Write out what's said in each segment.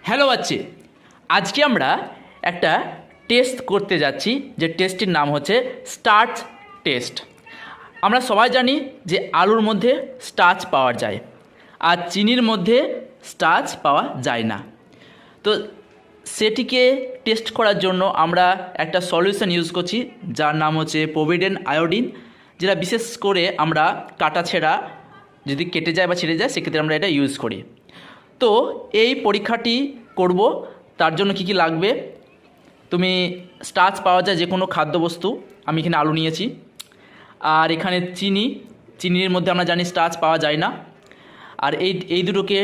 Hello বাচ্চি, আজকে আমরা একটা টেস্ট করতে যাচ্ছি যে টেস্টটির নাম হচ্ছে স্টার্চ টেস্ট। আমরা সবাই জানি যে আলুর মধ্যে স্টার্চ পাওয়া যায় আর চিনির মধ্যে স্টার্চ পাওয়া যায় না। তো সেটিকে টেস্ট করার জন্য আমরা একটা সলিউশন ইউজ করছি যার নাম হচ্ছে প্রোভিডেন্ট আয়োডিন, যেটা বিশেষ করে আমরা কাটা ছেঁড়া যদি কেটে যায় বা ছিঁড়ে যায় সেক্ষেত্রে আমরা এটা ইউজ করি। তো এই পরীক্ষাটি করব, তার জন্য কি কি লাগবে? তুমি স্টার্চ পাওয়া যায় যে কোনো খাদ্যবস্তু, আমি এখানে আলু নিয়েছি, আর এখানে চিনির মধ্যে আমরা জানি স্টার্চ পাওয়া যায় না। আর এই দুটোকে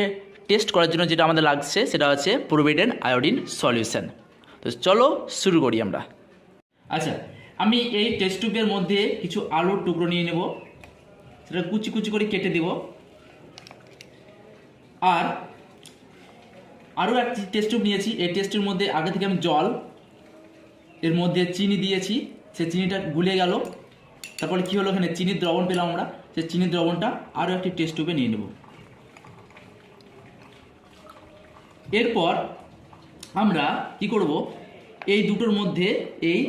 টেস্ট করার জন্য যেটা আমাদের লাগছে সেটা হচ্ছে প্রোভিডেন্ট আয়োডিন সলিউশন। তো চলো শুরু করি আমরা। আচ্ছা, আমি এই টেস্ট টিউবের মধ্যে কিছু আলুর টুকরো নিয়ে নেব, সেটা কুচি কুচি করে কেটে দেব। আর আরও একটি টেস্ট টিউব নিয়েছি, এই টেস্ট টিউবের মধ্যে আগে থেকে আমি জল, এর মধ্যে চিনি দিয়েছি, সে চিনিটা গুলে গেল। তারপরে কী হলো, এখানে চিনির দ্রবণ পেলাম আমরা, সেই চিনির দ্রবণটা আরও একটি টেস্ট টিউবে নিয়ে নেব। এরপর আমরা কি করব, এই দুটোর মধ্যে এই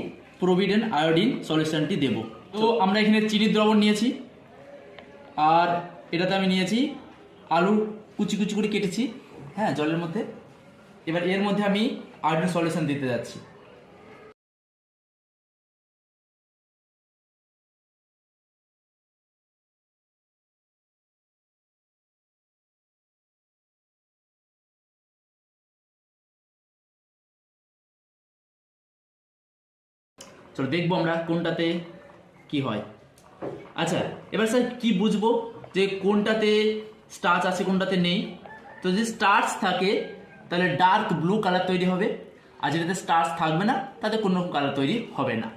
প্রোভিডেন্ট আয়োডিন সলিউশনটি দেব। তো আমরা এখানে চিনির দ্রবণ নিয়েছি, আর এটাতে আমি নিয়েছি আলু কুচি কুচি করে কেটেছি, হ্যাঁ, জলের মধ্যে। এবার এর মধ্যে আমি আয়োডিন সলিউশন দিতে যাচ্ছি। চলো দেখবো আমরা কোনটাতে কি হয়। আচ্ছা, এবার স্যার কি বুঝবো যে কোনটাতে স্টার্চ আছে কোনটাতে নেই? তো যদি স্টার্চ থাকে তাহলে ডার্ক ব্লু কালার তৈরি হবে, আর যেটাতে স্টার্চ থাকবে না তাতে কোনো রকম কালার তৈরি হবে না।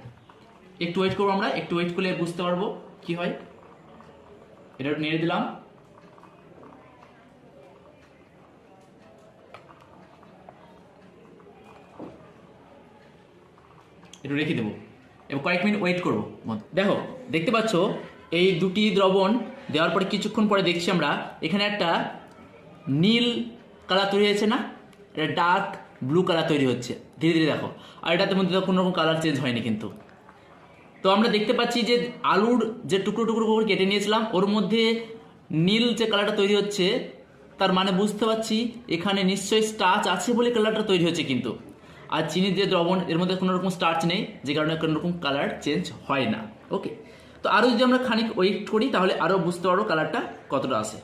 একটু ওয়েট করবো আমরা, একটু ওয়েট করলে বুঝতে পারবো কি হয়। এটা একটু নেড়ে দিলাম। একটু রেখে দেবো, এবার কয়েক মিনিট ওয়েট করবো। দেখো, দেখতে পাচ্ছ এই দুটি দ্রবণ দেওয়ার পরে কিছুক্ষণ পরে দেখছি আমরা এখানে একটা নীল কালার তৈরি হয়েছে না, এটা ডার্ক ব্লু কালার তৈরি হচ্ছে ধীরে ধীরে। দেখো, আর এটাতে মধ্যে কোনো রকম কালার চেঞ্জ হয়নি কিন্তু। তো আমরা দেখতে পাচ্ছি যে আলুর যে টুকরো টুকরো করে কেটে নিয়েছিলাম ওর মধ্যে নীল যে কালারটা তৈরি হচ্ছে, তার মানে বুঝতে পারছি এখানে নিশ্চয়ই স্টার্চ আছে বলে কালারটা তৈরি হচ্ছে। কিন্তু আর চিনির যে দ্রবণ এর মধ্যে কোনো রকম স্টার্চ নেই, যে কারণে কোনো রকম কালার চেঞ্জ হয় না। ওকে, তো আরও যদি আমরা খানিক ওয়েট করি তাহলে আরও বুঝতে পারবো কালারটা কতটা আসে।